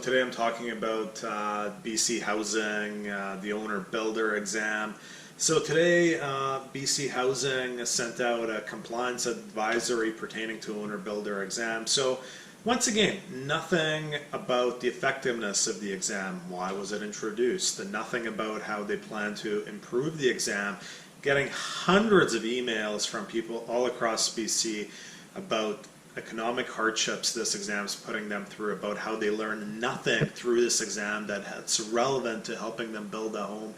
today I'm talking about BC Housing, the owner-builder exam. So today BC Housing sent out a compliance advisory pertaining to owner-builder exam. So once again, nothing about the effectiveness of the exam. Why was it introduced? And nothing about how they plan to improve the exam. Getting hundreds of emails from people all across BC about economic hardships this exam is putting them through, about how they learn nothing through this exam that's relevant to helping them build a home.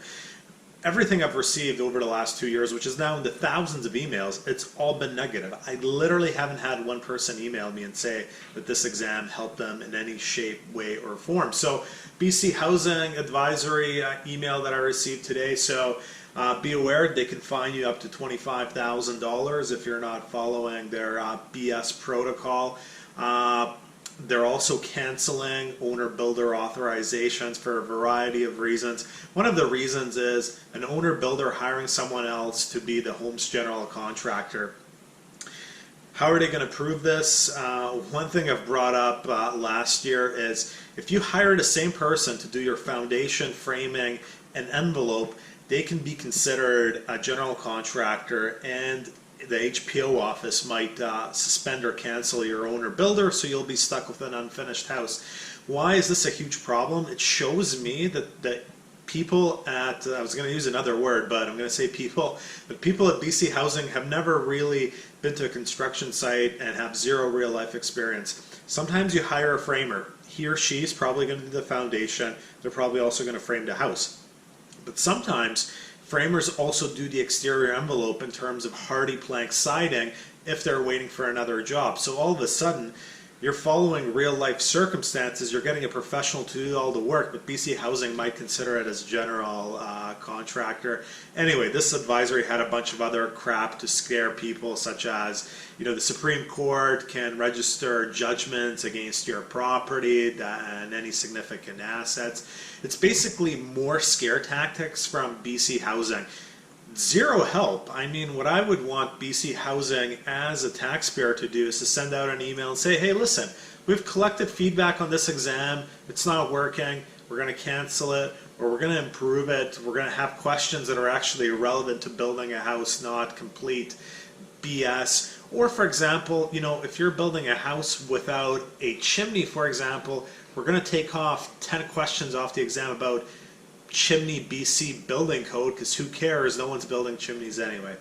Everything I've received over the last 2 years, which is now in the thousands of emails, it's all been negative. I literally haven't had one person email me and say that this exam helped them in any shape, way, or form. So BC Housing advisory email that I received today. So be aware they can fine you up to $25,000 if you're not following their BS protocol. They're also canceling owner-builder authorizations for a variety of reasons. One of the reasons is an owner-builder hiring someone else to be the home's general contractor. How are they going to prove this? One thing I've brought up last year is if you hire the same person to do your foundation, framing, and envelope, they can be considered a general contractor, and the HPO office might suspend or cancel your owner builder, so you'll be stuck with an unfinished house. Why is this a huge problem? It shows me that people at, I was going to use another word, but I'm going to say people, but people at BC Housing have never really been to a construction site and have zero real life experience. Sometimes you hire a framer. He or she is probably going to do the foundation. They're probably also going to frame the house. But sometimes framers also do the exterior envelope in terms of hardy plank siding if they're waiting for another job. So all of a sudden, you're following real life circumstances, you're getting a professional to do all the work, but BC Housing might consider it as general contractor. Anyway, this advisory had a bunch of other crap to scare people, such as, the Supreme Court can register judgments against your property and any significant assets. It's basically more scare tactics from BC Housing. Zero help. I mean, what I would want BC Housing as a taxpayer to do is to send out an email and say, hey, listen, we've collected feedback on this exam. It's not working. We're going to cancel it, or we're going to improve it. We're going to have questions that are actually relevant to building a house, not complete BS. Or, for example, if you're building a house without a chimney, for example, we're going to take off 10 questions off the exam about chimney BC building code, because who cares? No one's building chimneys anyway.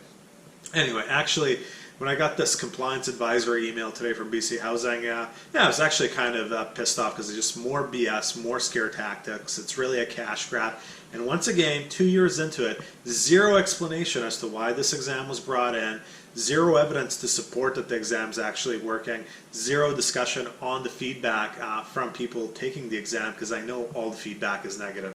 Anyway, actually, when I got this compliance advisory email today from BC Housing, I was actually kind of pissed off, because it's just more BS, more scare tactics. It's really a cash grab. And once again, 2 years into it, zero explanation as to why this exam was brought in, zero evidence to support that the exam's actually working, zero discussion on the feedback from people taking the exam, because I know all the feedback is negative.